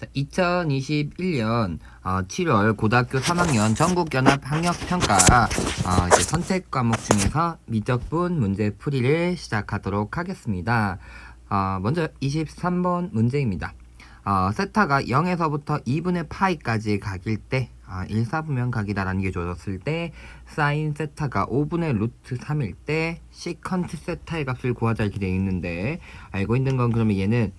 2021년 7월 고등학교 3학년 전국연합학력평가 이제 선택 과목 중에서 미적분 문제 풀이를 시작하도록 하겠습니다. 먼저 23번 문제입니다. 세타가 0에서부터 2분의 파이까지 각일 때 1, 4분면 각이다라는 게 주어졌을 때 사인 세타가 5분의 루트 3일 때 시컨트 세타의 값을 구하자 이렇게 되어 있는데, 알고 있는 건 그러면 얘는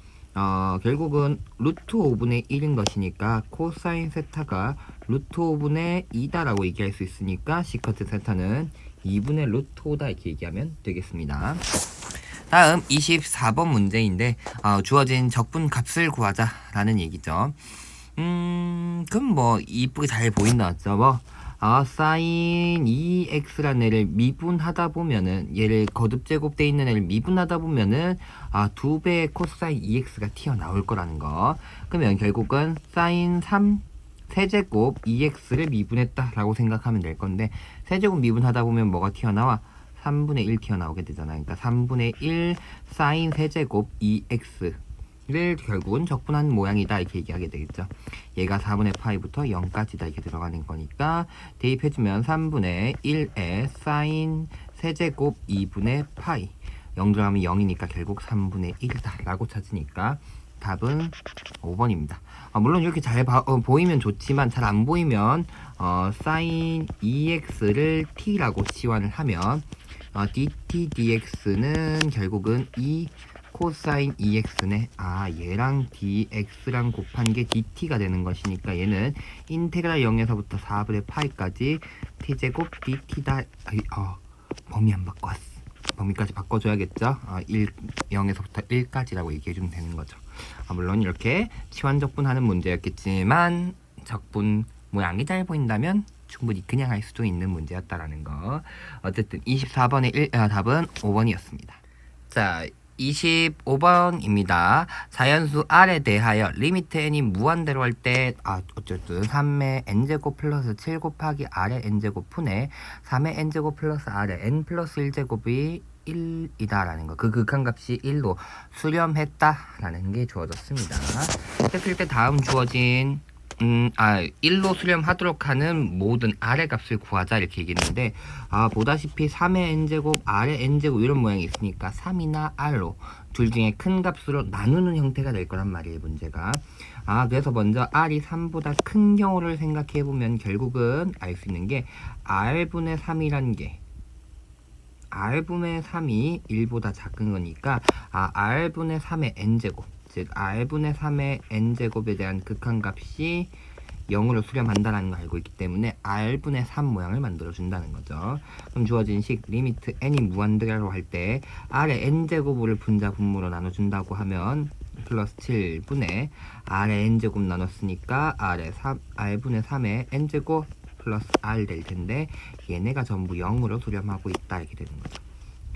결국은 루트 5분의 1인 것이니까 코사인 세타가 루트 5분의 2다라고 얘기할 수 있으니까 시커트 세타는 2분의 루트 5다 이렇게 얘기하면 되겠습니다. 다음 24번 문제인데 주어진 적분 값을 구하자라는 얘기죠. 그럼 뭐 이쁘게 잘 보인다 맞죠? 사인 2x라는 애를 미분하다 보면은, 얘를 거듭 제곱돼 있는 애를 미분하다 보면은 2배의 코사인 2x가 튀어나올 거라는 거. 그러면 결국은 사인 3 세제곱 2x를 미분했다라고 생각하면 될 건데, 세제곱 미분하다 보면 뭐가 튀어나와? 3분의 1 튀어나오게 되잖아요. 그러니까 3분의 1 사인 세제곱 2x 를 결국은 적분한 모양이다 이렇게 얘기하게 되겠죠. 얘가 4분의 파이부터 0까지다 이렇게 들어가는 거니까 대입해주면 3분의 1에 사인 세제곱 2분의 파이, 0 들어가면 0이니까 결국 3분의 1이다 라고 찾으니까 답은 5번입니다. 물론 이렇게 잘 보이면 좋지만 잘 안 보이면 사인 2x를 t라고 치환을 하면 dt dx는 결국은 코사인 2x네. 얘랑 dx랑 곱한 게 dt가 되는 것이니까 얘는 인테그랄 0에서부터 4분의 파이까지 t제곱 dt다. 범위 안 바꿨어. 범위까지 바꿔줘야겠죠. 0에서부터 1까지라고 얘기해주면 되는 거죠. 물론 이렇게 치환적분하는 문제였겠지만 적분 모양이 잘 보인다면 충분히 그냥 할 수도 있는 문제였다라는 거. 어쨌든 24번의 답은 5번이었습니다. 자, 25번입니다. 자연수 R에 대하여 리미트 n이 무한대로 할 때 어쨌든 3의 n제곱 플러스 7 곱하기 R의 n제곱 분의 3의 n제곱 플러스 R의 n 플러스 1제곱이 1이다라는 거. 그 극한값이 1로 수렴했다라는 게 주어졌습니다. 했을 때 다음 주어진 1로 수렴하도록 하는 모든 R의 값을 구하자 이렇게 얘기했는데, 보다시피 3의 n제곱, R의 n제곱 이런 모양이 있으니까 3이나 R로 둘 중에 큰 값으로 나누는 형태가 될 거란 말이에요, 문제가. 그래서 먼저 R이 3보다 큰 경우를 생각해보면 결국은 알 수 있는 게 R분의 3이란 게 R분의 3이 1보다 작은 거니까 R분의 3의 n제곱, 즉 R분의 3의 n제곱에 대한 극한값이 0으로 수렴한다는 걸 알고 있기 때문에 R분의 3 모양을 만들어준다는 거죠. 그럼 주어진 식 리미트 n이 무한대로 할 때 R의 n제곱을 분자 분모로 나눠준다고 하면 플러스 7분의 R의 n제곱 나눴으니까 R분의 3의 n제곱 플러스 R 될 텐데, 얘네가 전부 0으로 수렴하고 있다 이렇게 되는 거죠.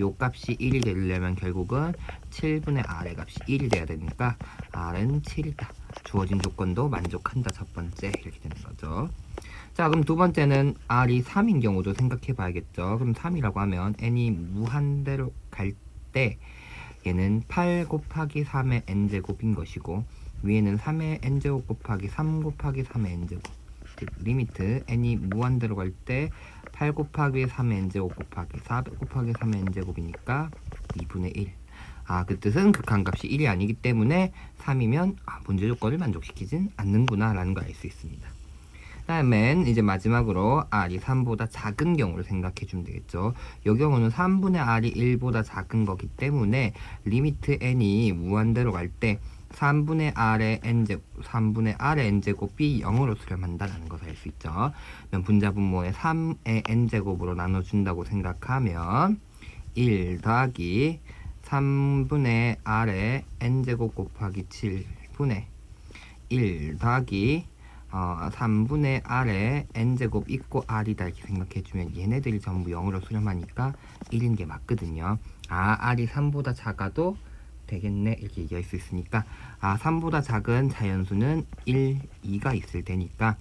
요 값이 1이 되려면 결국은 7분의 R의 값이 1이 돼야 되니까 R은 7이다. 주어진 조건도 만족한다. 첫 번째 이렇게 되는 거죠. 자, 그럼 두 번째는 R이 3인 경우도 생각해 봐야겠죠. 그럼 3이라고 하면 n이 무한대로 갈 때 얘는 8 곱하기 3의 n제곱인 것이고, 위에는 3의 n제곱 곱하기 3 곱하기 3의 n제곱, 즉 리미트 n이 무한대로 갈 때 8 곱하기 3의 n제곱 곱하기 4 곱하기 3의 n제곱이니까 2분의 1. 그 뜻은 극한값이 1이 아니기 때문에 3이면 문제 조건을 만족시키진 않는구나 라는 걸 알 수 있습니다. 다음엔 이제 마지막으로 R이 3보다 작은 경우를 생각해 주면 되겠죠. 이 경우는 3분의 R이 1보다 작은 거기 때문에 리미트 n이 무한대로 갈 때 3분의 R의 n제곱이 0으로 수렴한다는 것을 알 수 있죠. 그럼 분자 분모에 3의 n제곱으로 나눠준다고 생각하면 1 더하기 3분의 R의 n제곱 곱하기 7분의 1 더하기 3분의 R의 n제곱 있고 R이다 이렇게 생각해주면 얘네들이 전부 0으로 수렴하니까 1인 게 맞거든요. R이 3보다 작아도 되겠네 이렇게 얘기할 수 있으니까 3보다 작은 자연수는 1, 2가 있을 테니까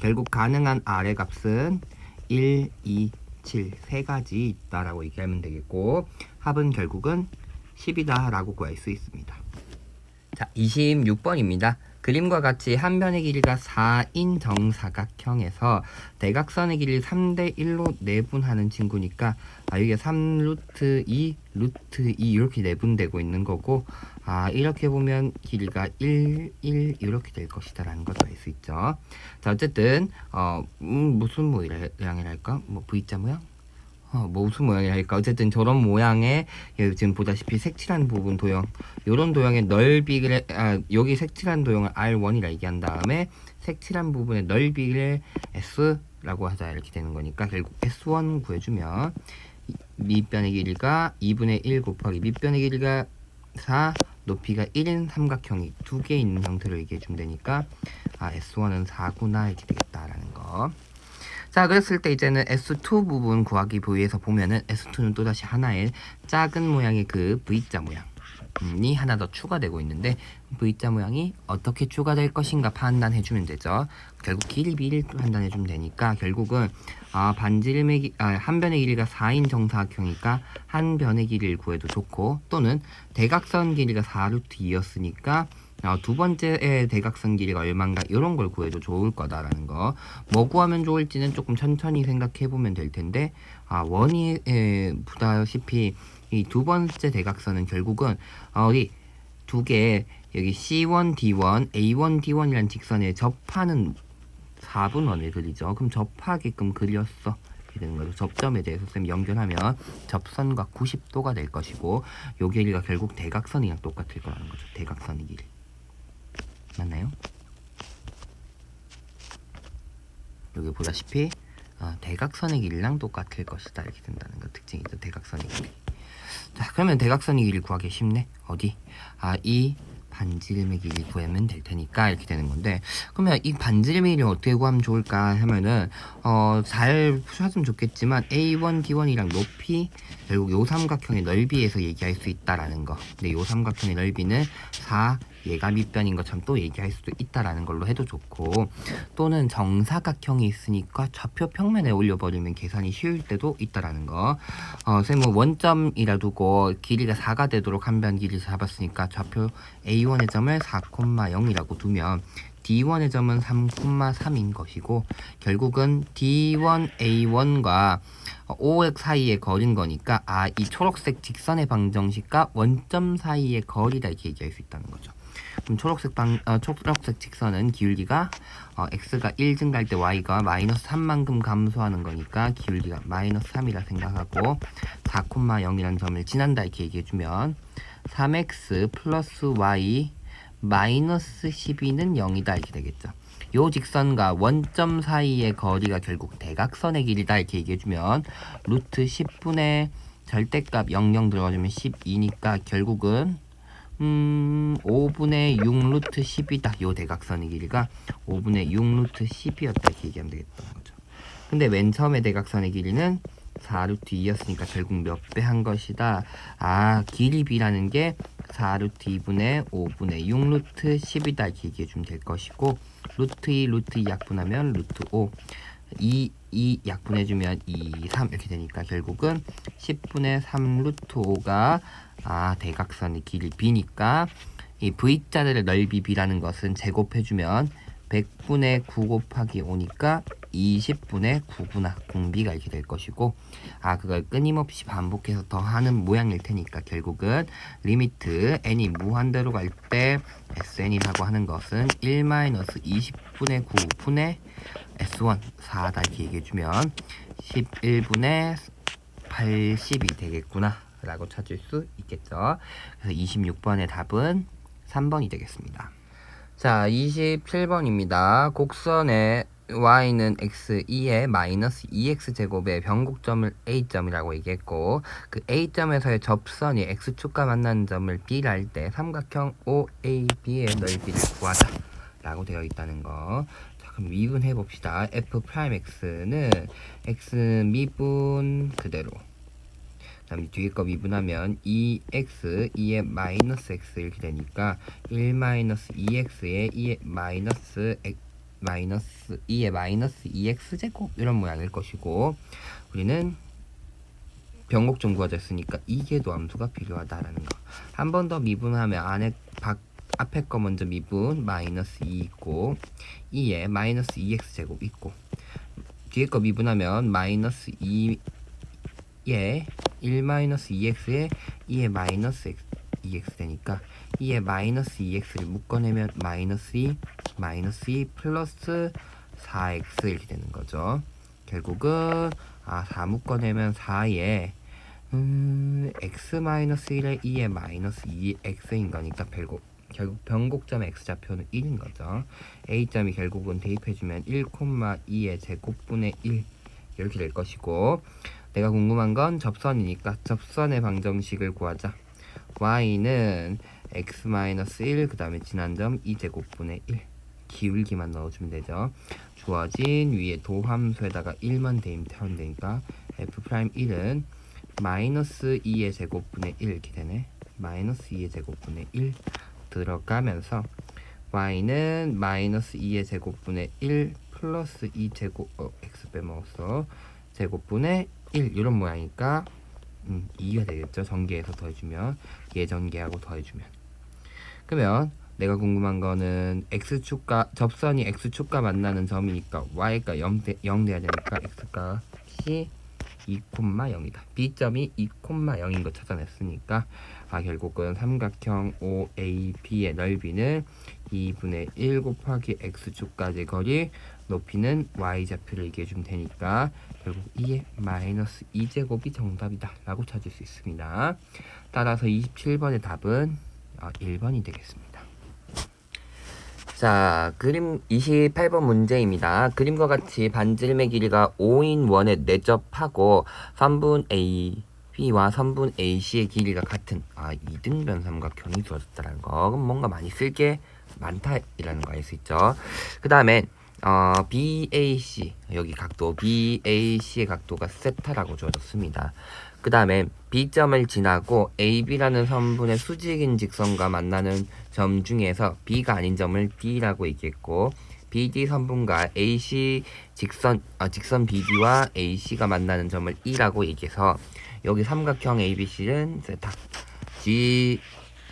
결국 가능한 R의 값은 1, 2, 7 세 가지 있다라고 얘기하면 되겠고, 합은 결국은 10이다 라고 구할 수 있습니다. 자, 26번입니다. 그림과 같이 한 변의 길이가 4인 정사각형에서 대각선의 길이를 3대 1로 내분하는 친구니까 이게 3 루트 2 루트 2 이렇게 내분되고 있는 거고, 이렇게 보면 길이가 1 1 이렇게 될 것이다 라는 걸 알 수 있죠. 자, 어쨌든 무슨 모양이랄까? 뭐 V자 모양? 뭐 무슨 모양이랄까? 어쨌든 저런 모양의, 여기 지금 보다시피 색칠한 부분 도형, 요런 도형의 넓이를 여기 색칠한 도형을 R1이라 얘기한 다음에 색칠한 부분의 넓이를 S라고 하자 이렇게 되는 거니까, 결국 S1 구해주면 밑변의 길이가 2분의 1 곱하기 밑변의 길이가 4, 높이가 1인 삼각형이 두 개 있는 형태로 얘기해 주면 되니까 S1은 4구나 이렇게 되겠다라는 거. 자, 그랬을 때 이제는 S2 부분 구하기 부위에서 보면은 S2는 또다시 하나의 작은 모양의 그 V자 모양이 하나 더 추가되고 있는데, V자 모양이 어떻게 추가될 것인가 판단해 주면 되죠. 결국 길이를 판단해 주면 되니까, 결국은 한 변의 길이가 4인 정사각형이니까 한 변의 길이를 구해도 좋고, 또는 대각선 길이가 4루트 2였으니까 두 번째 대각선 길이가 얼마인가 이런 걸 구해도 좋을 거다라는 거. 뭐 구하면 좋을지는 조금 천천히 생각해 보면 될 텐데, 원이 보다시피 이 두 번째 대각선은 결국은 우리 두 개 여기 C1, D1, A1, D1이라는 직선에 접하는 4분원을 그리죠. 그럼 접하게끔 그렸어. 이렇게 되는 거죠. 접점에 대해서 쌤 연결하면 접선과 90도가 될 것이고, 요 길이가 결국 대각선이랑 똑같을 거라는 거죠. 대각선의 길이. 맞나요? 여기 보다시피 대각선의 길이랑 똑같을 것이다 이렇게 된다는 거 특징이죠. 대각선의 길이. 자, 그러면 대각선의 길이 구하기 쉽네. 어디? 이 반지름의 길이 구하면 될 테니까 이렇게 되는 건데, 그러면 이 반지름의 길이를 어떻게 구하면 좋을까 하면은 잘 푸셨으면 좋겠지만 A1, D1이랑 높이, 결국 요 삼각형의 넓이에서 얘기할 수 있다라는 거. 근데 요 삼각형의 넓이는 4, 얘가 밑변인 것처럼 또 얘기할 수도 있다라는 걸로 해도 좋고, 또는 정사각형이 있으니까 좌표 평면에 올려버리면 계산이 쉬울 때도 있다라는 거. 쌤은 원점이라 두고 길이가 4가 되도록 한 변 길이 잡았으니까 좌표 A1의 점을 4,0이라고 두면 D1의 점은 3,3인 것이고, 결국은 D1, A1과 O 사이의 거리인 거니까 이 초록색 직선의 방정식과 원점 사이의 거리다 이렇게 얘기할 수 있다는 거죠. 그럼 초록색 직선은 기울기가 x가 1 증가할 때 y가 마이너스 3만큼 감소하는 거니까 기울기가 마이너스 3이라 생각하고, 4,0이라는 점을 지난다 이렇게 얘기해주면 3x 플러스 y 마이너스 12는 0이다 이렇게 되겠죠. 요 직선과 원점 사이의 거리가 결국 대각선의 길이다 이렇게 얘기해주면 루트 10분의 절대값 00 들어가주면 12니까 결국은 5분의 6 루트 10이다. 요 대각선의 길이가 5분의 6 루트 10이었다 이렇게 얘기하면 되겠다는 거죠. 근데 맨 처음에 대각선의 길이는 4 루트 2였으니까 결국 몇 배 한 것이다. 길이 b라는 게 4 루트 2분의 5분의 6 루트 10이다 이렇게 얘기해주면 될 것이고, 루트 2 루트 2 약분하면 루트 5, 2 약분해주면 2, 3 이렇게 되니까 결국은 10분의 3 루트 5가 대각선의 길이 b니까 이 V자들의 넓이 b라는 것은 제곱해주면 100분의 9 곱하기 5니까 20분의 9구나 공비가 이렇게 될 것이고, 그걸 끊임없이 반복해서 더하는 모양일 테니까 결국은 리미트 n이 무한대로 갈 때 sn이라고 하는 것은 1-20분의 9분의 s1 4다 이렇게 얘기해주면 11분의 80이 되겠구나 라고 찾을 수 있겠죠. 그래서 26번의 답은 3번이 되겠습니다. 자, 27번입니다. 곡선의 y는 x 2에 마이너스 2x제곱의 변곡점을 a점이라고 얘기했고, 그 a점에서의 접선이 x축과 만나는 점을 b라 할 때 삼각형 OAB의 넓이를 구하자 라고 되어 있다는 거. 자, 그럼 미분해 봅시다. f'x는 x 미분 그대로, 다음 뒤에 거 미분하면 2x 2에 마이너스 x 이렇게 되니까 1 마이너스 2x에 2에 마이너스 2에 마이너스 2x 제곱 이런 모양일 것이고, 우리는 변곡점 구하자 했으니까 이계도 함수가 필요하다라는 거. 한 번 더 미분하면 안에 앞에 거 먼저 미분 마이너스 2 있고 2에 마이너스 2x제곱 있고 뒤에 거 미분하면 마이너스 2에 1 마이너스 2x에 2에 마이너스 2x 되니까 2에 마이너스 2x를 묶어내면 마이너스 2 플러스 4x 이렇게 되는 거죠. 결국은 4 묶어내면 4에 x 마이너스 1에 2에 마이너스 2x인 거니까 결국 변곡점의 x좌표는 1인 거죠. a점이 결국은 대입해주면 1,2의 제곱분의 1 이렇게 될 것이고 내가 궁금한 건 접선이니까 접선의 방정식을 구하자. y는 x 마이너스 1 그 다음에 지난점 2제곱분의 1 기울기만 넣어주면 되죠. 주어진 위에 도함수에다가 1만 대입하면 되니까 f'1은 마이너스 2의 제곱분의 1 이렇게 되네. 마이너스 2의 제곱분의 1 들어가면서 y는 마이너스 2의 제곱분의 1 플러스 2제곱 x 빼먹었어. 제곱분의 1 이런 모양이니까 2가 되겠죠. 전개해서 더해주면 예전개하고 더해주면 그러면 내가 궁금한 거는 x축과 접선이 x축과 만나는 점이니까 y가 0 돼야 되니까 x값이 2,0이다. B점이 2,0인 거 찾아냈으니까 결국은 삼각형 OAB의 넓이는 2분의 1 곱하기 x축까지 거리 높이는 y좌표를 얘기해주면 되니까 결국 2의 마이너스 2제곱이 정답이다 라고 찾을 수 있습니다. 따라서 27번의 답은 1번이 되겠습니다. 자, 그림 28번 문제입니다. 그림과 같이 반지름의 길이가 5인 원에 내접하고 선분 AB와 선분 AC의 길이가 같은 이등변 삼각형이 주어졌다는 거. 그럼 뭔가 많이 쓸 게 많다라는 거 알 수 있죠. 그 다음에 BAC 여기 각도 BAC의 각도가 세타라고 주어졌습니다. 그 다음에 B점을 지나고 AB라는 선분의 수직인 직선과 만나는 점 중에서 B가 아닌 점을 D라고 얘기했고 BD 선분과 AC 직선 BD와 AC가 만나는 점을 E라고 얘기해서 여기 삼각형 ABC는 세타 G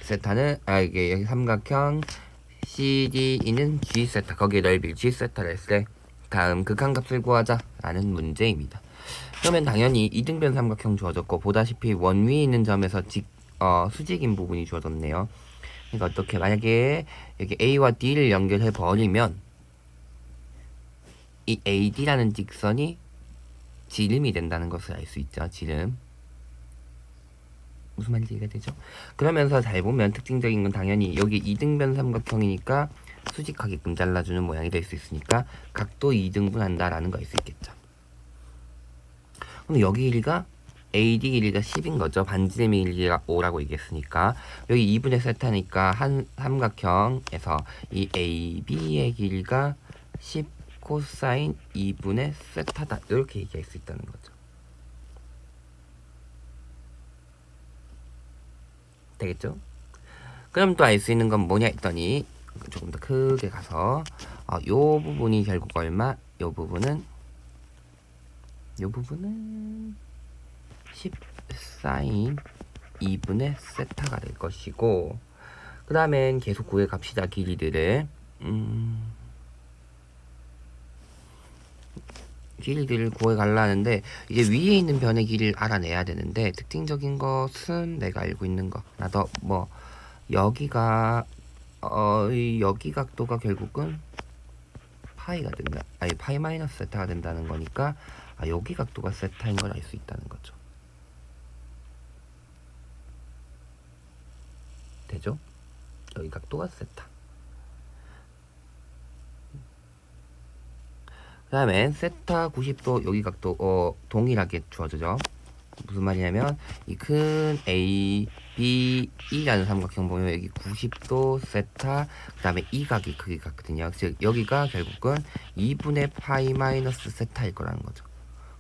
세타는 이게 여기 삼각형 CDE는 G 세타 거기에 넓이를 G 세타를 했을 때 다음 극한값을 구하자 라는 문제입니다. 그러면 당연히 이등변 삼각형 주어졌고 보다시피 원 위에 있는 점에서 수직인 부분이 주어졌네요. 그러니까 어떻게 만약에 여기 A와 D를 연결해 버리면 이 AD라는 직선이 지름이 된다는 것을 알 수 있죠. 지름. 무슨 말인지 이해가 되죠? 그러면서 잘 보면 특징적인 건 당연히 여기 이등변 삼각형이니까 수직하게끔 잘라주는 모양이 될 수 있으니까 각도 2등분 한다라는 거 알 수 있겠죠. 그럼 여기 길이가 AD 길이가 10인 거죠. 반지름의 길이가 5라고 얘기했으니까 여기 2분의 세타니까 한 삼각형에서 이 AB의 길이가 10 코사인 2분의 세타다 이렇게 얘기할 수 있다는 거죠. 되겠죠? 그럼 또 알 수 있는 건 뭐냐 했더니 조금 더 크게 가서 요 부분이 결국 얼마? 요 부분은 10 사인 2분의 세타가 될 것이고 그 다음엔 계속 구해 갑시다. 길이들을 길이들을 구해 가려는데 이제 위에 있는 변의 길이를 알아내야 되는데 특징적인 것은 내가 알고 있는 거 하나 더 여기가 여기 각도가 결국은 파이가 된다. 파이 마이너스 세타가 된다는 거니까 여기 각도가 세타인 걸 알 수 있다는 거죠. 되죠? 여기 각도가 세타. 그 다음에 세타 90도 여기 각도 동일하게 주어지죠. 무슨 말이냐면 이 큰 A, B, E라는 삼각형 보면 여기 90도 세타 그 다음에 이 각이 크게 같거든요. 즉 여기가 결국은 2분의 파이 마이너스 세타일 거라는 거죠.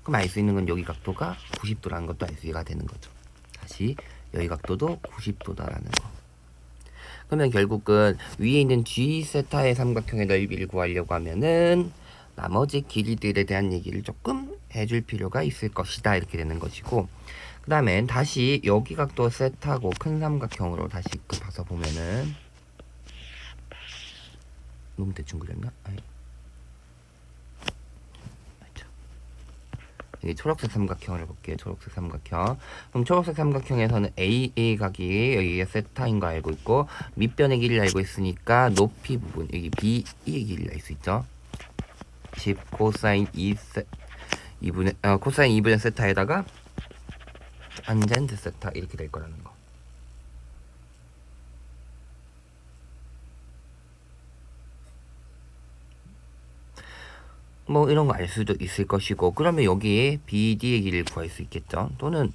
그럼 알 수 있는 건 여기 각도가 90도라는 것도 알 수가 되는 거죠. 다시 여기 각도도 90도다라는 거. 그러면 결국은 위에 있는 G 세타의 삼각형의 넓이를 구하려고 하면은 나머지 길이들에 대한 얘기를 조금 해줄 필요가 있을 것이다 이렇게 되는 것이고 그 다음엔 다시 여기 각도 세타고 큰 삼각형으로 다시 봐서 보면은 너무 대충 그렸나? 아니. 여기 초록색 삼각형을 볼게요. 초록색 삼각형. 그럼 초록색 삼각형에서는 AA 각이 여기가 세타인 거 알고 있고 밑변의 길이를 알고 있으니까 높이 부분 여기 BE의 길이를 알 수 있죠. 10 코사인 2분의 코사인 2분의 세타에다가 탄젠트 세타 이렇게 될 거라는 거. 뭐 이런 거 알 수도 있을 것이고 그러면 여기 BD의 길이를 구할 수 있겠죠. 또는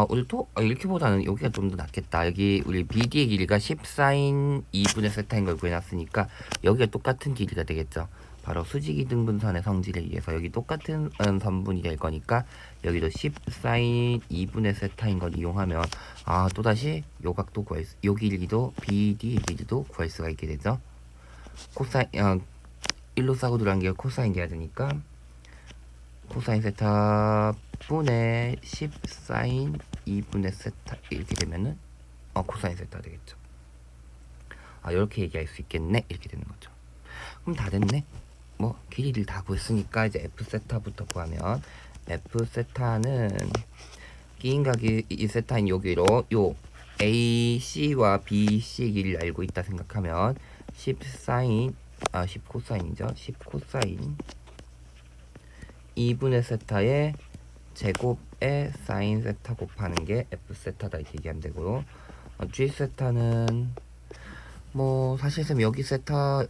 우리 또 이렇게보다는 여기가 좀 더 낫겠다. 여기 우리 BD의 길이가 10사인 2분의 세타인 걸 구해놨으니까 여기가 똑같은 길이가 되겠죠. 바로 수직이 등분선의 성질에 의해서 여기 똑같은 선분이 될 거니까 여기도 10사인 2분의 세타인 걸 이용하면 또다시 요 각도 구할 수, 요 길이도 BD의 길이도 구할 수가 있게 되죠. 코사인 1로 싸고 들어간 게 코사인 돼야 되니까 코사인 세타 분의 10사인 2분의 세타 이렇게 되면은 코사인 세타 되겠죠. 이렇게 얘기할 수 있겠네 이렇게 되는 거죠. 그럼 다 됐네. 뭐 길이를 다 구했으니까 이제 F 세타부터 구하면 F 세타는 끼인각이 이 세타인 여기로 요 AC와 BC 길이를 알고 있다 생각하면 10사인 10 코사인이죠. 10 코사인 2분의 세타의 제곱에 사인 세타 곱하는 게 F 세타다 이렇게 얘기하면 되고요. G 세타는 뭐 사실은 여기 세타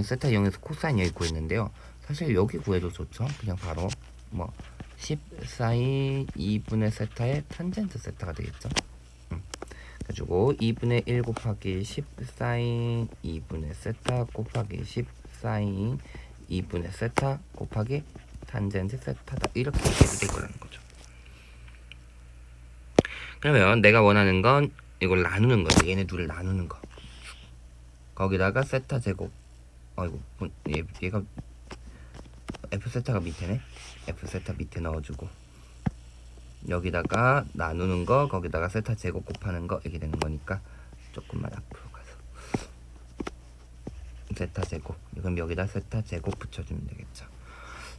세타 0에서 코사인 여기 구했는데요. 사실 여기 구해도 좋죠. 그냥 바로 뭐 10 사인 2분의 세타의 탄젠트 세타가 되겠죠. 그래가지고 2분의 1 곱하기 10 사인 2분의 세타 곱하기 10 사인 2분의 세타 곱하기 탄젠트 세타다 이렇게 해도 될 거라는 거죠. 그러면 내가 원하는 건 이걸 나누는 거죠. 얘네 둘을 나누는 거. 거기다가 세타 제곱 얘가 F 세타가 밑에네. F 세타 밑에 넣어주고 여기다가 나누는 거 거기다가 세타 제곱 곱하는 거 이렇게 되는 거니까 조금만 앞으로 가서 세타 제곱 그럼 여기다 세타 제곱 붙여주면 되겠죠.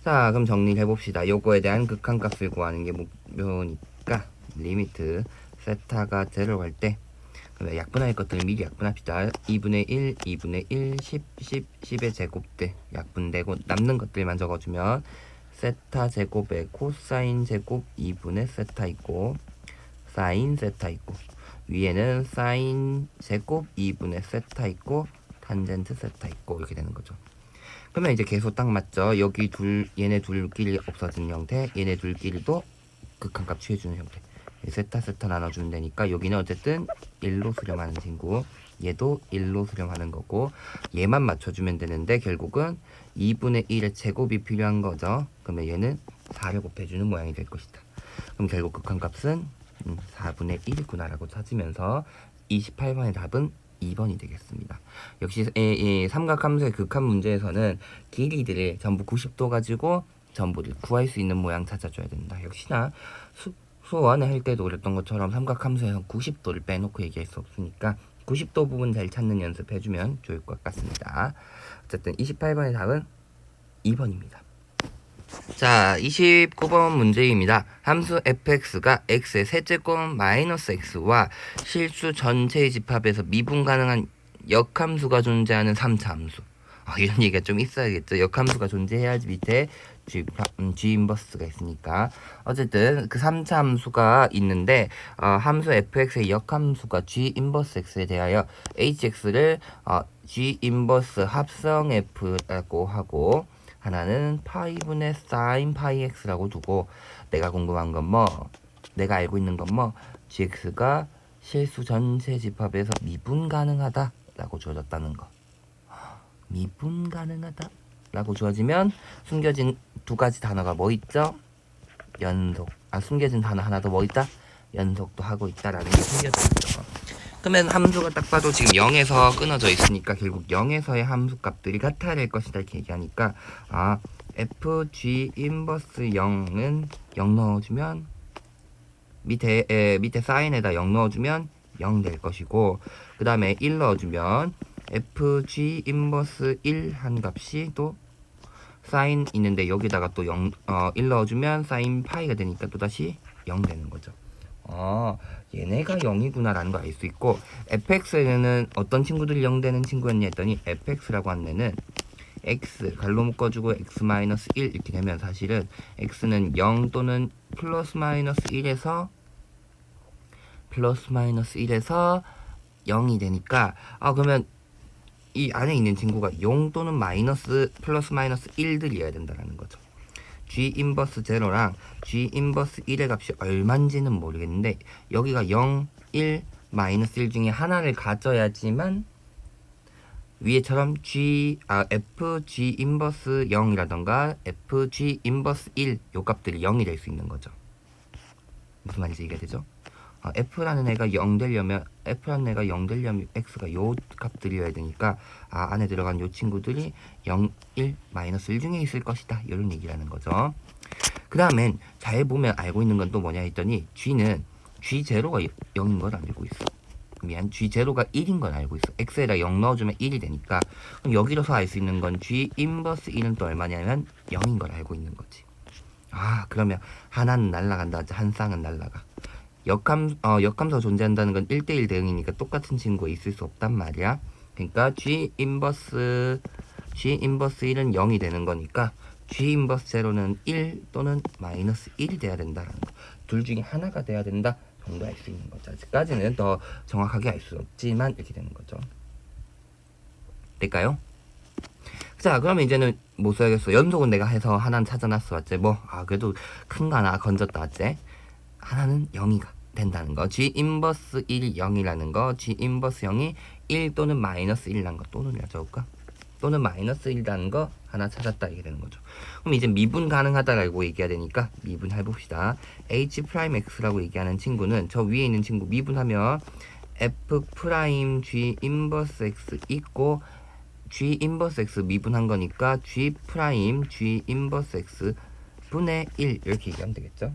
자 그럼 정리를 해봅시다. 요거에 대한 극한값을 구하는 게 목표니까 리미트 세타가 0로 갈 때 그러면 약분할 것들을 미리 약분합시다. 2분의 1, 2분의 1, 10, 10, 10의 제곱들 약분되고 남는 것들만 적어주면 세타 제곱에 코사인 제곱 2분의 세타 있고 사인 세타 있고 위에는 사인 제곱 2분의 세타 있고 탄젠트 세타 있고 이렇게 되는 거죠. 그러면 이제 계속 딱 맞죠. 여기 얘네 둘끼리 없어지는 형태, 얘네 둘끼리도 극한값 취해주는 형태. 세타 세타 나눠주면 되니까 여기는 어쨌든 1로 수렴하는 친구, 얘도 1로 수렴하는 거고 얘만 맞춰주면 되는데 결국은 2분의 1의 제곱이 필요한 거죠. 그러면 얘는 4를 곱해주는 모양이 될 것이다. 그럼 결국 극한값은 4분의 1이구나 라고 찾으면서 28번의 답은 2번이 되겠습니다. 역시 이 삼각함수의 극한 문제에서는 길이들을 전부 90도 가지고 전부를 구할 수 있는 모양 찾아줘야 된다. 역시나 수원을 할 때도 그랬던 것처럼 삼각함수에서 90도를 빼놓고 얘기할 수 없으니까 90도 부분 잘 찾는 연습해주면 좋을 것 같습니다. 어쨌든 28번의 답은 2번입니다. 자, 29번 문제입니다. 함수 fx가 x의 세제곱 마이너스 x와 실수 전체의 집합에서 미분 가능한 역함수가 존재하는 3차 함수. 이런 얘기가 좀 있어야겠죠. 역함수가 존재해야지 밑에 G 인버스가 있으니까. 어쨌든 그 3차 함수가 있는데 함수 fx의 역함수가 G 인버스 x에 대하여 hx를 G 인버스 합성 f라고 하고 하나는 파이분의 사인 파이 x라고 두고 내가 궁금한 건 내가 알고 있는 건 gx가 실수 전체 집합에서 미분 가능하다 라고 주어졌다는 거. 미분 가능하다 라고 주어지면 숨겨진 두 가지 단어가 뭐 있죠? 연속. 숨겨진 단어 하나 더 뭐 있다? 연속도 하고 있다라는 게 숨겨져 있죠. 그러면 함수가 딱 봐도 지금 0에서 끊어져 있으니까 결국 0에서의 함수 값들이 같아야 될 것이다 이렇게 얘기하니까 fg 인버스 0은 0 넣어주면 밑에 사인에다 0 넣어주면 0 될 것이고 그 다음에 1 넣어주면 fg 인버스 1 한 값이 또 사인 있는데 여기다가 또 1 넣어주면 사인 파이가 되니까 또다시 0 되는 거죠. 얘네가 0이구나 라는 걸 알 수 있고, fx에는 어떤 친구들이 0 되는 친구였냐 했더니 fx라고 한 애는 x 갈로 묶어주고 x-1 이렇게 되면 사실은 x는 0 또는 플러스 마이너스 1에서 0이 되니까, 그러면 이 안에 있는 친구가 0 또는 마이너스 플러스 마이너스 1들이어야 된다는 거죠. g 인버스 0랑 g 인버스 1의 값이 얼마인지는 모르겠는데 여기가 0, 1, 마이너스 1 중에 하나를 가져야지만 위에처럼 fg 인버스 0이라던가 fg 인버스 1 요 값들이 0이 될 수 있는 거죠. 무슨 말인지 이해되죠? f라는 애가 0 되려면 x가 요 값들이어야 되니까 안에 들어간 요 친구들이 0, 1, 마이너스 1 중에 있을 것이다. 이런 얘기라는 거죠. 그 다음엔 잘 보면 알고 있는 건 또 뭐냐 했더니 g는 g0가 0인 걸 알고 있어. g0가 1인 건 알고 있어. x에다 0 넣어주면 1이 되니까, 그럼 여기로서 알 수 있는 건 g 인버스 1은 또 얼마냐면 0인 걸 알고 있는 거지. 그러면 하나는 날아간다, 한 쌍은 날아가. 역함수 존재한다는 건 1대1 대응이니까 똑같은 친구가 있을 수 없단 말이야. 그러니까 G 인버스 1은 0이 되는 거니까 G 인버스 0는 1 또는 마이너스 1이 돼야 된다라는 거. 둘 중에 하나가 돼야 된다 정도 알 수 있는 거죠. 아직까지는 더 정확하게 알 수 없지만 이렇게 되는 거죠. 될까요? 자, 그러면 이제는 뭐 써야겠어? 연속은 내가 해서 하나는 찾아놨어. 맞지? 그래도 큰 거 하나 건졌다. 맞지? 하나는 0이가 된다는 거. G 인버스 1이 0이라는 거. G 인버스 0이 1 또는 마이너스 1이라는 거. 또는이라 적을까? 또는 마이너스 1이라는 거 하나 찾았다. 이게 되는 거죠. 그럼 이제 미분 가능하다라고 얘기해야 되니까 미분 해봅시다. H'X라고 얘기하는 친구는 저 위에 있는 친구 미분하면 F' G 인버스 X 있고 G 인버스 X 미분한 거니까 G' G 인버스 X 분의 1 이렇게 얘기하면 되겠죠.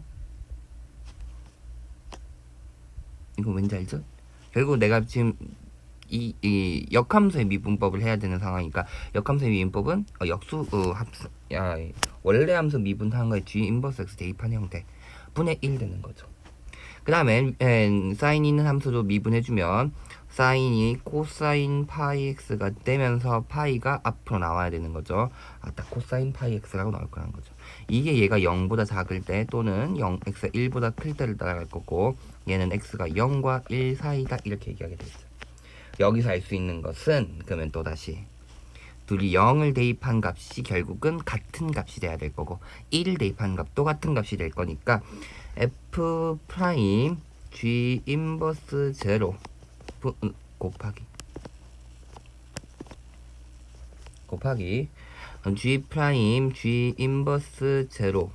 이거 왠지 알죠? 결국 내가 지금 이 역함수의 미분법을 해야 되는 상황이니까 역함수의 미분법은 원래 함수 미분한 거에 G 인버스 X 대입한 형태 분의 1 되는 거죠. 그 다음에 사인 있는 함수도 미분해주면 사인이 코사인 파이 x가 되면서 파이가 앞으로 나와야 되는 거죠. 딱 코사인 파이 x라고 나올 거라는 거죠. 이게 얘가 0보다 작을 때 또는 x가 1보다 클 때를 따라갈 거고, 얘는 x가 0과 1 사이다 이렇게 얘기하게 되죠. 여기서 알 수 있는 것은 그러면 또다시 둘이 0을 대입한 값이 결국은 같은 값이 돼야 될 거고 1을 대입한 값도 같은 값이 될 거니까 f 프라임 g 인버스 0 곱하기 g 프라임 g 인버스 0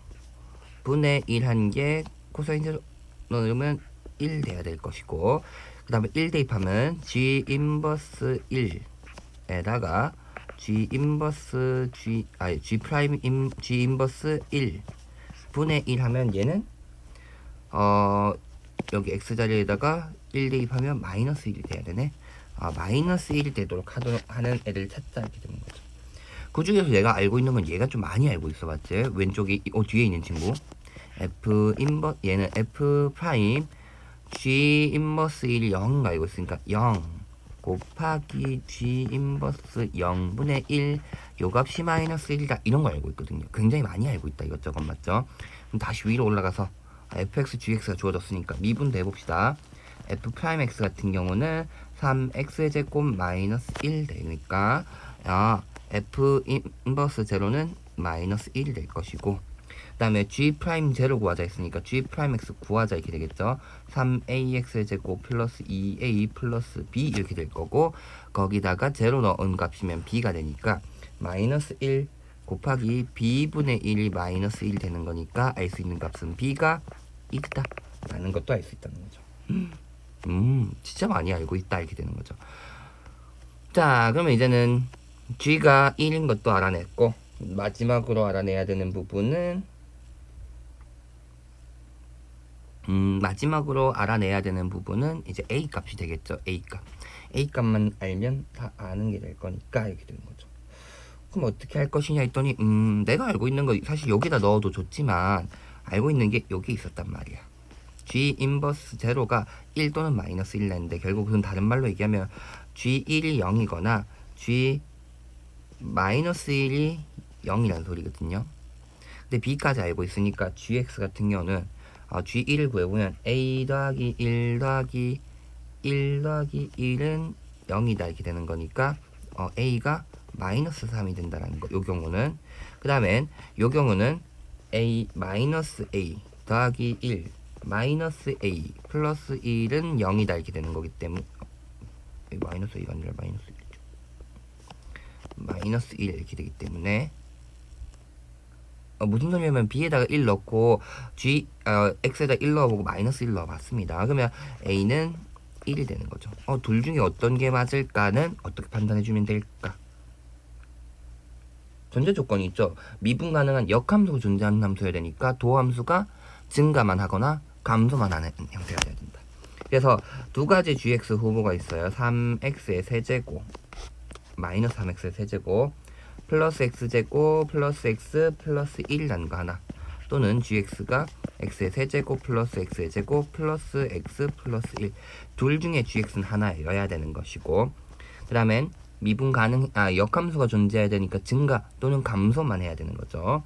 분의 1 한 개 코사인 0 넣으면 1 돼야 될 것이고, 그 다음에 1 대입하면 g 인버스 1에다가 g 인버스 g 프라임 g 인버스 1 분의 1 하면 얘는 여기 x 자리에다가 1 대입하면 마이너스 1이 돼야 되네. 마이너스 1이 되도록 하는 애를 찾자 이렇게 되는 거죠. 그 중에서 내가 알고 있는 건 얘가 좀 많이 알고 있어. 맞지? 왼쪽이 뒤에 있는 친구 얘는 f 프라임 g 인버스 1이 0인 알고 있으니까 0 곱하기 g 인버스 0분의 1 요 값이 마이너스 1이다 이런 거 알고 있거든요. 굉장히 많이 알고 있다 이것저것. 맞죠? 그럼 다시 위로 올라가서 fx, gx가 주어졌으니까 미분도 해봅시다. f 프라임 x 같은 경우는 3x 제곱 마이너스 1 되니까 f 인버스 0는 마이너스 1이 될 것이고, 그 다음에 g 프라임 0 구하자 했으니까 g 프라임 x 구하자 이렇게 되겠죠. 3ax 제곱 플러스 2a 플러스 b 이렇게 될 거고, 거기다가 0 넣은 값이면 b가 되니까 마이너스 1 곱하기 b분의 1이 마이너스 1 되는 거니까 알 수 있는 값은 b가 있다 라는 것도 알 수 있다는 거죠. 진짜 많이 알고 있다 이렇게 되는 거죠. 자, 그러면 이제는 g가 1인 것도 알아냈고, 마지막으로 알아내야 되는 부분은 마지막으로 알아내야 되는 부분은 이제 A 값이 되겠죠. A 값. A 값만 알면 다 아는 게 될 거니까 이렇게 되는 거죠. 그럼 어떻게 할 것이냐 했더니 내가 알고 있는 거 사실 여기다 넣어도 좋지만 알고 있는 게 여기 있었단 말이야. G 인버스 제로가 1 또는 마이너스 1랬는데 결국 그건 다른 말로 얘기하면 G1이 0이거나 G 마이너스 1이 0이란 소리거든요. 근데 B까지 알고 있으니까 GX 같은 경우는 G1을 구해보면 A 더하기 1 더하기 1 더하기 1은 0이다 이렇게 되는 거니까 A가 마이너스 3이 된다라는 거. 요 경우는 그 다음엔 요 경우는 A 마이너스 A 더하기 1 마이너스 A 플러스 1은 0이다 이렇게 되는 거기 때문에 마이너스 A가 아니라 마이너스 1이죠. 마이너스 1 이렇게 되기 때문에 무슨 소리냐면 B에다가 1 넣고 X에다 1 넣어보고 마이너스 1 넣어봤습니다. 그러면 A는 1이 되는 거죠. 둘 중에 어떤 게 맞을까는 어떻게 판단해주면 될까? 전제 조건이 있죠. 미분 가능한 역함수가 존재하는 함수여야 되니까 도함수가 증가만 하거나 감소만 하는 형태가 돼야 된다. 그래서 두 가지 gx 후보가 있어요. 3x의 세제곱 마이너스 3x의 세제곱 플러스 x제곱 플러스 x 플러스 1이라는 거 하나, 또는 gx가 x의 세제곱 플러스 x의 제곱 플러스 x 플러스 1, 둘 중에 gx는 하나여야 되는 것이고, 그 다음엔 미분 가능 역함수가 존재해야 되니까 증가 또는 감소만 해야 되는 거죠.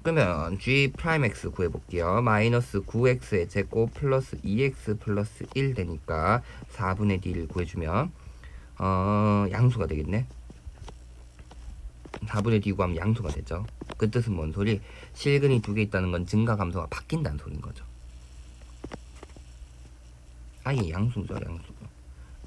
그러면 g 프라임 x 구해볼게요. 마이너스 9x의 제곱 플러스 2x 플러스 1 되니까 4분의 d를 구해주면 양수가 되겠네. 4분의 d 구하면 양수가 되죠. 그 뜻은 뭔 소리? 실근이 두 개 있다는 건 증가 감소가 바뀐다는 소리인 거죠. 아예 양수죠, 양수.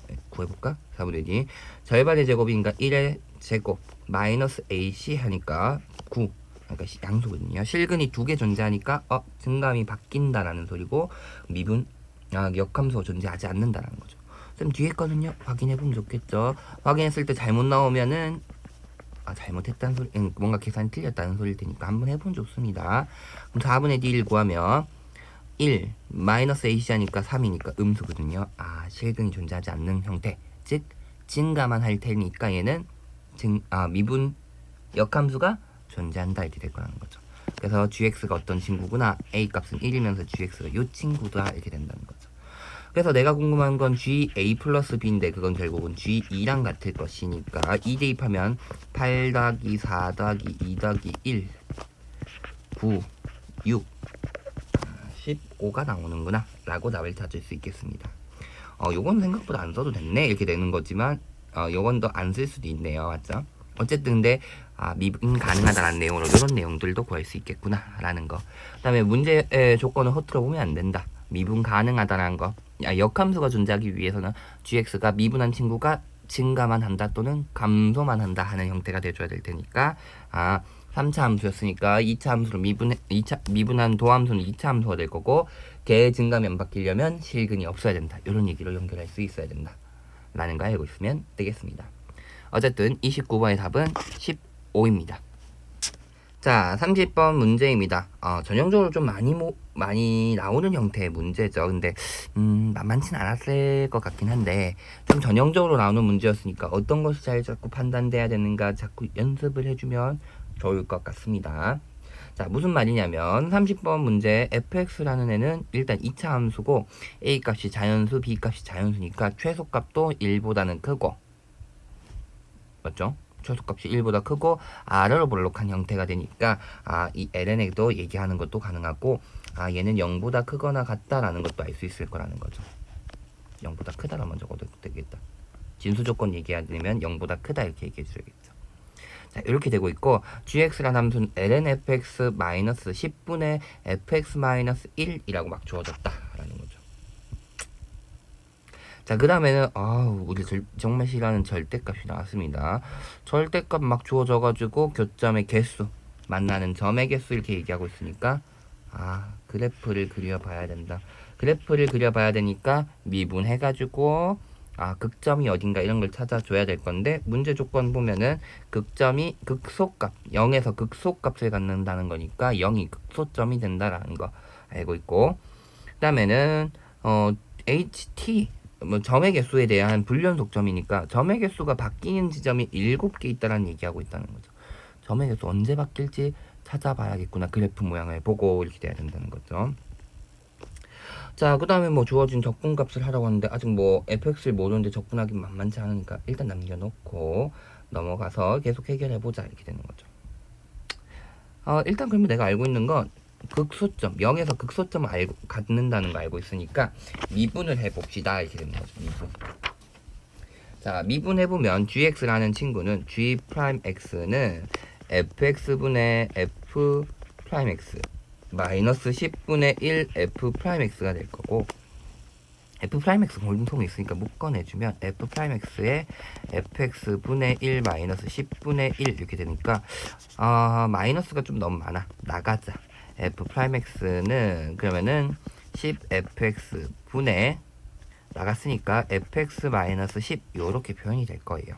네, 구해볼까? 4분의 d 절반의 제곱이니까 1의 제곱 마이너스 ac 하니까 9, 그러니까 양수거든요. 실근이 두 개 존재하니까 증감이 바뀐다라는 소리고, 미분 역함수가 존재하지 않는다라는 거죠. 쌤 뒤에 거는요 확인해보면 좋겠죠. 확인했을 때 잘못 나오면은 잘못했다는 소리, 뭔가 계산이 틀렸다는 소리일 테니까 한번 해보면 좋습니다. 그럼 4분의 d를 구하면 1 마이너스 ac 하니까 3이니까 음수거든요. 실근이 존재하지 않는 형태, 즉 증가만 할 테니까 얘는 미분 역함수가 존재한다 이렇게 될 거라는 거죠. 그래서 gx가 어떤 친구구나, a 값은 1이면서 gx가 요 친구다 이렇게 된다는 거죠. 그래서 내가 궁금한 건 GA 플러스 B인데 그건 결국은 G2랑 같을 것이니까 2 대입하면 8 더하기 4 더하기 2 더하기 1 9 6 15가 나오는구나 라고 답을 찾을 수 있겠습니다. 요건 생각보다 안 써도 됐네 이렇게 되는 거지만 요건 더 안 쓸 수도 있네요. 맞죠? 어쨌든 근데 미분 가능하다라는 내용으로 이런 내용들도 구할 수 있겠구나 라는 거. 그 다음에 문제의 조건을 허투루 보면 안 된다. 미분 가능하다라는 거, 역함수가 존재하기 위해서는 gx가 미분한 친구가 증가만 한다 또는 감소만 한다 하는 형태가 돼줘야 될 테니까 3차 함수였으니까 2차 함수로 미분한 도함수는 2차 함수가 될 거고, 걔의 증감이 안 바뀌려면 실근이 없어야 된다. 이런 얘기로 연결할 수 있어야 된다 라는 거 알고 있으면 되겠습니다. 어쨌든 29번의 답은 15입니다. 자, 30번 문제입니다. 전형적으로 좀 많이 나오는 형태의 문제죠. 근데 만만치는 않았을 것 같긴 한데, 좀 전형적으로 나오는 문제였으니까 어떤 것이 잘 자꾸 판단돼야 되는가 자꾸 연습을 해주면 좋을 것 같습니다. 자, 무슨 말이냐면 30번 문제 fx라는 애는 일단 2차 함수고 a 값이 자연수, b 값이 자연수니까 최소값도 1보다는 크고, 맞죠? 최소값이 1보다 크고 r로 볼록한 형태가 되니까 이 ln에도 얘기하는 것도 가능하고, 얘는 0보다 크거나 같다라는 것도 알 수 있을 거라는 거죠. 0보다 크다라 먼저 적어도 되겠다. 진수 조건 얘기하려면 0보다 크다 이렇게 얘기해 줘야겠죠. 자, 이렇게 되고 있고, gx라는 함수는 lnfx 마이너스 10분의 fx 마이너스 1이라고 막 주어졌다라는 거죠. 자, 그 다음에는 우리 정말 싫어하는 절대값이 나왔습니다. 절대값 막 주어져가지고 교점의 개수, 만나는 점의 개수 이렇게 얘기하고 있으니까 그래프를 그려봐야 된다. 그래프를 그려봐야 되니까 미분해가지고 극점이 어딘가 이런 걸 찾아줘야 될 건데, 문제 조건 보면은 극점이 극소값 0에서 극소값을 갖는다는 거니까 0이 극소점이 된다라는 거 알고 있고, 다음에는 HT 점의 개수에 대한 불연속점이니까 점의 개수가 바뀌는 지점이 7개 있다라는 얘기하고 있다는 거죠. 점의 개수 언제 바뀔지 찾아봐야겠구나. 그래프 모양을 보고 이렇게 돼야 된다는 거죠. 자, 그 다음에 주어진 적분값을 하라고 하는데 아직 fx를 모르는데 적분하기 만만치 않으니까 일단 남겨놓고 넘어가서 계속 해결해보자 이렇게 되는 거죠. 일단 그러면 내가 알고 있는 건 극소점, 0에서 극소점을 갖는다는 거 알고 있으니까 미분을 해봅시다 이렇게 되는 거죠. 미분. 자, 미분해보면 gx라는 친구는 g'x는 fx분의 f'x 마이너스 10분의 1 f'x가 될 거고, f'x 공통이 있으니까 묶어내주면 f'x에 fx분의 1 마이너스 10분의 1 이렇게 되니까 마이너스가 좀 너무 많아. 나가자. f'x는 그러면은 10fx분의 나갔으니까 fx 마이너스 10 요렇게 표현이 될 거예요.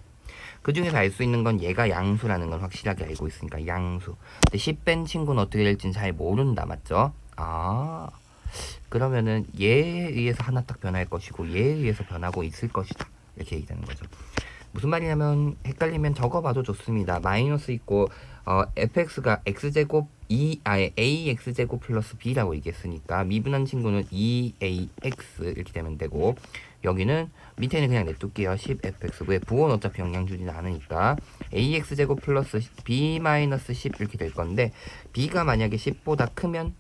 그 중에서 알 수 있는 건 얘가 양수라는 걸 확실하게 알고 있으니까 양수. 근데 10 뺀 친구는 어떻게 될지는 잘 모른다, 맞죠? 그러면은 얘에 의해서 하나 딱 변할 것이고 얘에 의해서 변하고 있을 것이다 이렇게 얘기되는 거죠. 무슨 말이냐면 헷갈리면 적어봐도 좋습니다. 마이너스 있고 fx가 x제곱 ax제곱 플러스 b라고 얘기했으니까 미분한 친구는 2ax 이렇게 되면 되고, 여기는 밑에는 그냥 냅둘게요. 10fx. 왜? 부호는 어차피 영향 주지는 않으니까 ax제곱 플러스 b 마이너스 10 이렇게 될 건데, b가 만약에 10보다 크면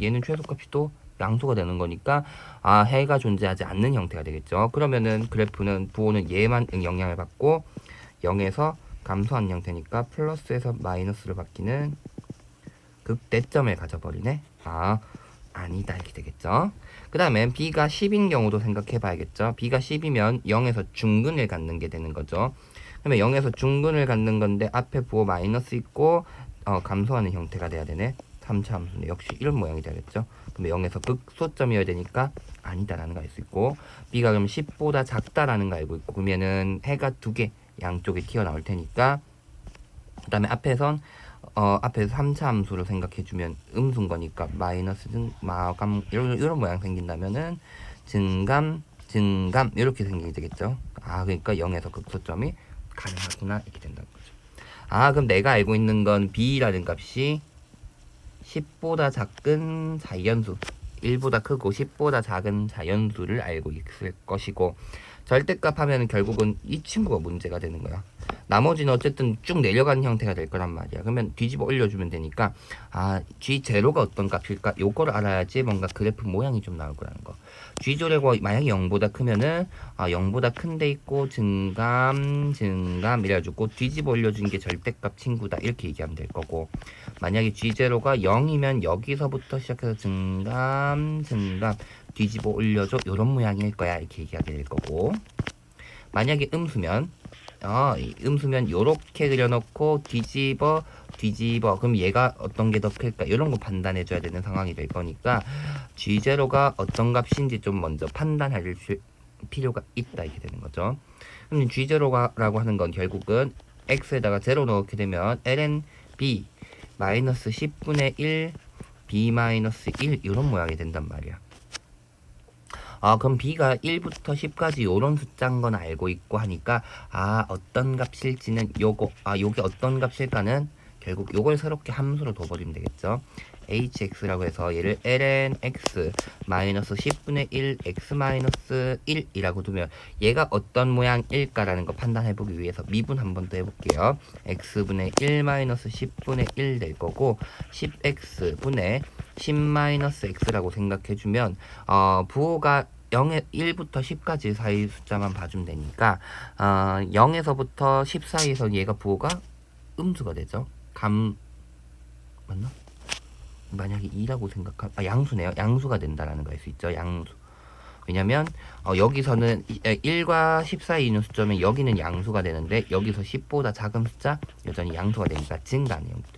얘는 최소값이 또 양수가 되는 거니까 해가 존재하지 않는 형태가 되겠죠. 그러면은 그래프는 부호는 얘만 영향을 받고 0에서 감소한 형태니까 플러스에서 마이너스로 바뀌는 극대점을 가져버리네. 아니다 이렇게 되겠죠. 그 다음에 b가 10인 경우도 생각해 봐야겠죠. b가 10이면 0에서 중근을 갖는 게 되는 거죠. 그러면 0에서 중근을 갖는 건데 앞에 부호 마이너스 있고 감소하는 형태가 돼야 되네. 3차 함수는 역시 이런 모양이 되겠죠. 그러면 0에서 극소점이어야 되니까 아니다라는 거 알 수 있고, b가 그럼 10보다 작다라는 거 알고 있고, 그러면은 해가 두 개 양쪽에 튀어나올 테니까, 그 다음에 앞에서 3차 함수로 생각해주면 음수인 거니까 마이너스 마감 이런 모양 생긴다면은 증감 이렇게 생기게 되겠죠. 그러니까 0에서 극소점이 가능하구나 이렇게 된다는 거죠. 그럼 내가 알고 있는 건 b라는 값이 10보다 작은 자연수, 1보다 크고 10보다 작은 자연수를 알고 있을 것이고, 절대값 하면 결국은 이 친구가 문제가 되는 거야. 나머지는 어쨌든 쭉 내려가는 형태가 될 거란 말이야. 그러면 뒤집어 올려주면 되니까 G0가 어떤 값일까? 요거를 알아야지 뭔가 그래프 모양이 좀 나올 거라는 거. G0가 만약에 0보다 크면은 0보다 큰 데 있고 증감 이래가지고 뒤집어 올려준 게 절대값 친구다 이렇게 얘기하면 될 거고, 만약에 G0가 0이면 여기서부터 시작해서 증감 뒤집어 올려줘 요런 모양일 거야 이렇게 얘기하게 될 거고, 만약에 음수면 요렇게 그려놓고 뒤집어 그럼 얘가 어떤 게 더 클까 이런 거 판단해 줘야 되는 상황이 될 거니까 G0가 어떤 값인지 좀 먼저 판단할 필요가 있다 이렇게 되는 거죠. 그럼 G0라고 하는 건 결국은 x에다가 0 넣게 되면 ln b 마이너스 10분의 1 b 마이너스 1 이런 모양이 된단 말이야. 그럼 b가 1부터 10까지 요런 숫자인 건 알고 있고 하니까 어떤 값일지는 요게 어떤 값일까는 결국 요걸 새롭게 함수로 둬버리면 되겠죠. hx라고 해서 얘를 ln x 마이너스 10분의 1 x 마이너스 1이라고 두면 얘가 어떤 모양일까라는 거 판단해보기 위해서 미분 한 번 더 해볼게요. x분의 1 마이너스 10분의 1 될 거고 10x분의 10 마이너스 x라고 생각해주면 부호가 1부터 10까지 사이 숫자만 봐주면 되니까 0에서부터 10 사이에서 얘가 부호가 음수가 되죠. 맞나? 만약에 2라고 생각하면 양수네요. 양수가 된다라는 거 알 수 있죠. 양수. 왜냐면 여기서는 1과 10 사이에 있는 숫자면 여기는 양수가 되는데 여기서 10보다 작은 숫자 여전히 양수가 되니까 증가하는 형태.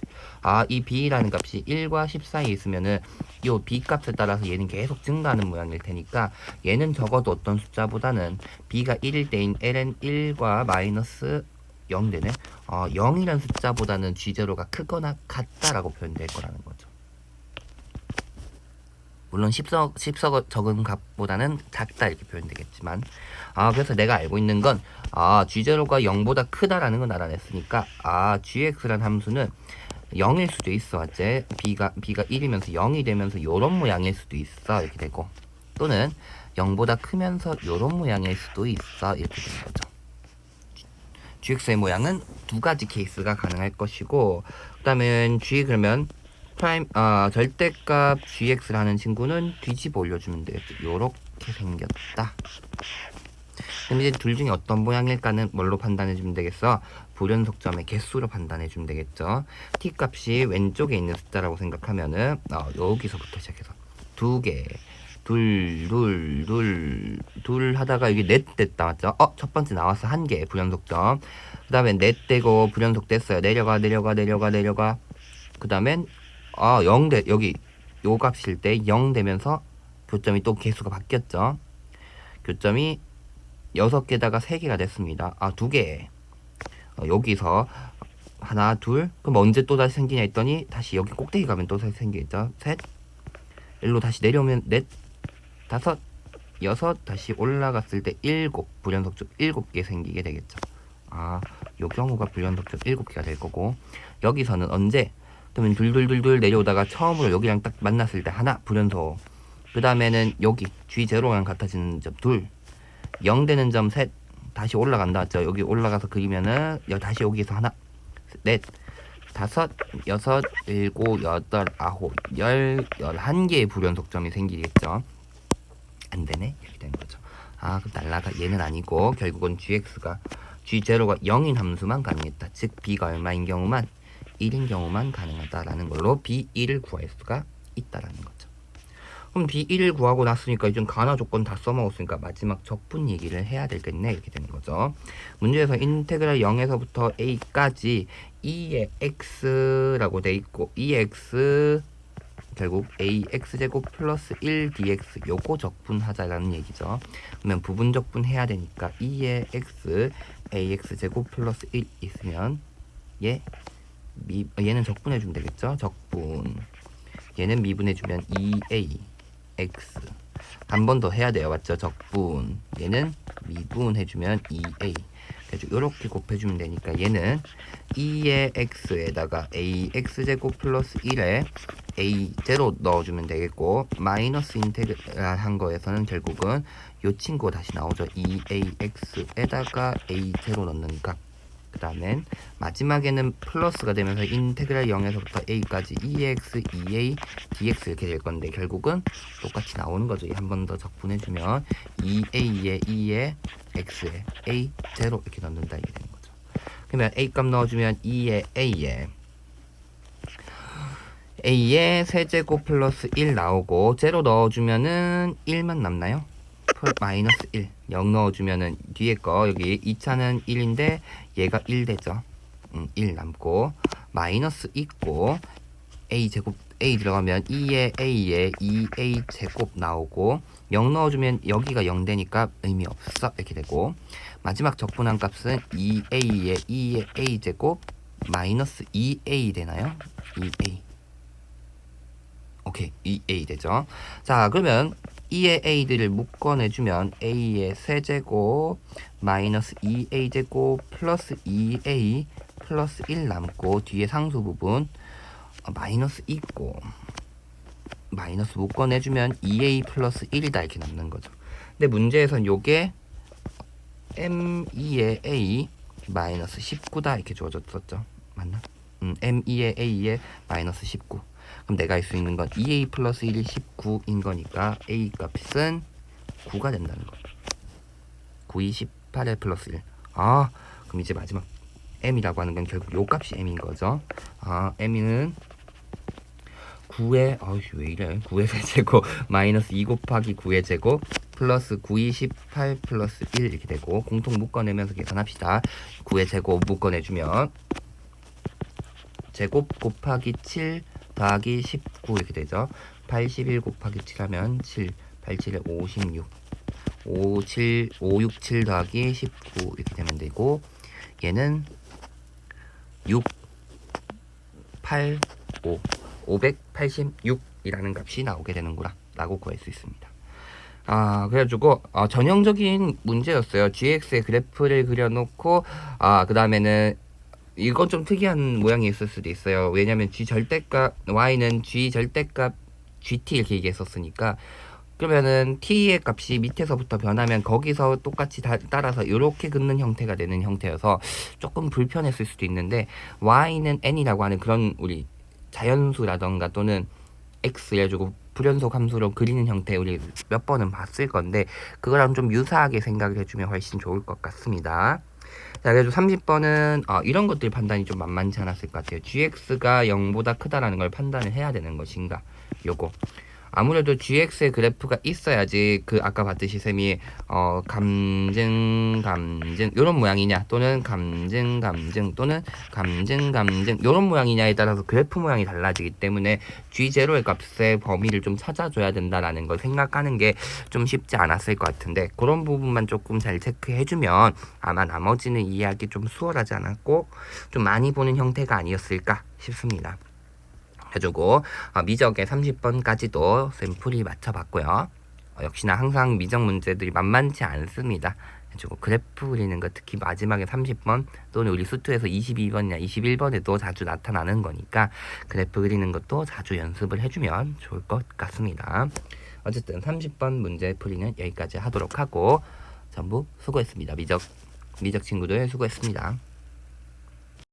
이 b라는 값이 1과 10 사이에 있으면은 요 b 값에 따라서 얘는 계속 증가하는 모양일 테니까 얘는 적어도 어떤 숫자보다는 b가 1일 때인 ln 1과 마이너스 0 되네. 0이라는 숫자보다는 G0가 크거나 같다라고 표현될 거라는 거죠. 물론 10석 적은 값보다는 작다 이렇게 표현되겠지만 그래서 내가 알고 있는 건 g0가 0보다 크다라는 건 알아냈으니까 gx라는 함수는 0일 수도 있어. 맞지? b가 1이면서 0이 되면서 요런 모양일 수도 있어. 이렇게 되고 또는 0보다 크면서 요런 모양일 수도 있어. 이렇게 되는 거죠. gx의 모양은 두 가지 케이스가 가능할 것이고 그다음에 그러면 절대값 gx라는 친구는 뒤집어 올려주면 되겠죠. 요렇게 생겼다. 그럼 이제 둘 중에 어떤 모양일까는 뭘로 판단해주면 되겠어? 불연속점의 개수로 판단해주면 되겠죠. t 값이 왼쪽에 있는 숫자라고 생각하면은 여기서부터 시작해서 두 개, 둘 하다가 여기 넷 됐다. 맞죠? 첫 번째 나왔어. 한 개 불연속점. 그 다음에 넷 되고 불연속 됐어요. 내려가. 그 다음엔 0 여기 요 값일 때 0 되면서 교점이 또 개수가 바뀌었죠. 교점이 6개다가 3개가 됐습니다. 2개. 여기서 하나, 둘. 그럼 언제 또 다시 생기냐 했더니 다시 여기 꼭대기 가면 또 다시 생기겠죠. 셋. 일로 다시 내려오면 넷, 다섯, 여섯. 다시 올라갔을 때 7. 불연속점 7개 생기게 되겠죠. 요 경우가 불연속점 7개가 될 거고 여기서는 언제? 그러면 둘 내려오다가 처음으로 여기랑 딱 만났을 때 하나 불연속. 그 다음에는 여기 G0랑 같아지는 점 둘. 0 되는 점 셋. 다시 올라간다. 맞죠? 여기 올라가서 그리면은 다시 여기서 하나, 넷, 다섯, 여섯, 일곱, 여덟, 아홉, 11개의 불연속점이 생기겠죠. 안 되네. 이렇게 되는 거죠. 그럼 날라가. 얘는 아니고 결국은 G0가 0인 함수만 가능했다. 즉 B가 얼마인 경우만 1인 경우만 가능하다라는 걸로 B1을 구할 수가 있다라는 거죠. 그럼 B1을 구하고 났으니까 이제 가나 조건 다 써먹었으니까 마지막 적분 얘기를 해야 되겠네. 이렇게 되는 거죠. 문제에서 인테그랄 0에서부터 a까지 2의 x라고 돼 있고 2x 결국 ax제곱 플러스 1dx 요거 적분하자라는 얘기죠. 그러면 부분 적분해야 되니까 2의 x ax제곱 플러스 1 있으면 얘는 적분해주면 되겠죠. 적분. 얘는 미분해주면 2a x. 한 번 더 해야 돼요. 맞죠? 적분. 얘는 미분해주면 2a. 그래서 이렇게 곱해주면 되니까 얘는 2의 x에다가 ax제곱 플러스 1에 a0 넣어주면 되겠고 마이너스 인테그랄 한 거에서는 결국은 요 친구 다시 나오죠. 2ax에다가 a0 넣는 값. 그 다음엔 마지막에는 플러스가 되면서 인테그랄 0에서부터 a까지 2x, 2a, dx 이렇게 될 건데 결국은 똑같이 나오는 거죠. 한 번 더 적분해주면 2a에 2에 x에 a0 이렇게 넣는다 이게 되는 거죠. 그러면 a 값 넣어주면 2에 a에 세제곱 플러스 1 나오고 0 넣어주면은 1만 남나요? 마이너스 1 0 넣어주면은 뒤에 거 여기 2차는 1인데 얘가 1 되죠. 1 남고 마이너스 있고 a제곱 a 들어가면 2에 a에 2a 제곱 나오고 0 넣어주면 여기가 0 되니까 의미 없어 이렇게 되고 마지막 적분한 값은 2a에 2의 a 제곱 마이너스 2a 되나요? 2a 오케이 2a 되죠. 자 그러면 2의 a들을 묶어내주면 a의 세제곱 마이너스 2a제곱 플러스 2a 플러스 1 남고 뒤에 상수 부분 마이너스 있고 마이너스 묶어내주면 2a 플러스 1이다 이렇게 남는 거죠. 근데 문제에선 요게 m2의 a 마이너스 19다 이렇게 주어졌었죠. 맞나? m2의 a에 마이너스 19. 그럼 내가 알 수 있는 건 2a 플러스 1이 19인 거니까 a 값은 9가 된다는 거. 9이 18에 플러스 1. 그럼 이제 마지막 m이라고 하는 건 결국 요 값이 m인 거죠. m은 9의 왜 이래? 9의 세제곱 마이너스 2 곱하기 9의 제곱 플러스 9이 18 플러스 1 이렇게 되고 공통 묶어내면서 계산합시다. 9의 제곱 묶어내주면 제곱 곱하기 7 더하기 19 이렇게 되죠. 81 곱하기 7 하면 7, 87에 56 567 더하기 19 이렇게 되면 되고 얘는 6 8 5 586이라는 값이 나오게 되는구나 라고 구할 수 있습니다. 그래가지고 전형적인 문제였어요. gx의 그래프를 그려놓고 그 다음에는 이건 좀 특이한 모양이 있을 수도 있어요. 왜냐면 g 절대값 y는 g 절대값 gt 이렇게 얘기했었으니까, 그러면은 t의 값이 밑에서부터 변하면 거기서 똑같이 따라서 이렇게 긋는 형태가 되는 형태여서 조금 불편했을 수도 있는데, y는 n이라고 하는 그런 우리 자연수라던가 또는 x 해가지고 불연속 함수로 그리는 형태 우리 몇 번은 봤을 건데, 그거랑 좀 유사하게 생각을 해주면 훨씬 좋을 것 같습니다. 자, 그래서 30번은 이런 것들 판단이 좀 만만치 않았을 것 같아요. gx가 0보다 크다라는 걸 판단을 해야 되는 것인가, 요거. 아무래도 gx의 그래프가 있어야지 그 아까 봤듯이 쌤이 감증 요런 모양이냐, 또는 감증 또는 감증 요런 모양이냐에 따라서 그래프 모양이 달라지기 때문에 g0의 값의 범위를 좀 찾아줘야 된다라는 걸 생각하는 게 좀 쉽지 않았을 것 같은데, 그런 부분만 조금 잘 체크해주면 아마 나머지는 이해하기 좀 수월하지 않았고 좀 많이 보는 형태가 아니었을까 싶습니다. 해주고 미적의 30번까지도 샘플이 맞춰봤고요. 역시나 항상 미적 문제들이 만만치 않습니다. 해주고 그래프 그리는 거 특히 마지막에 30번 또는 우리 수투에서 22번이나 21번에도 자주 나타나는 거니까 그래프 그리는 것도 자주 연습을 해주면 좋을 것 같습니다. 어쨌든 30번 문제 풀이는 여기까지 하도록 하고 전부 수고했습니다. 미적 친구들 수고했습니다.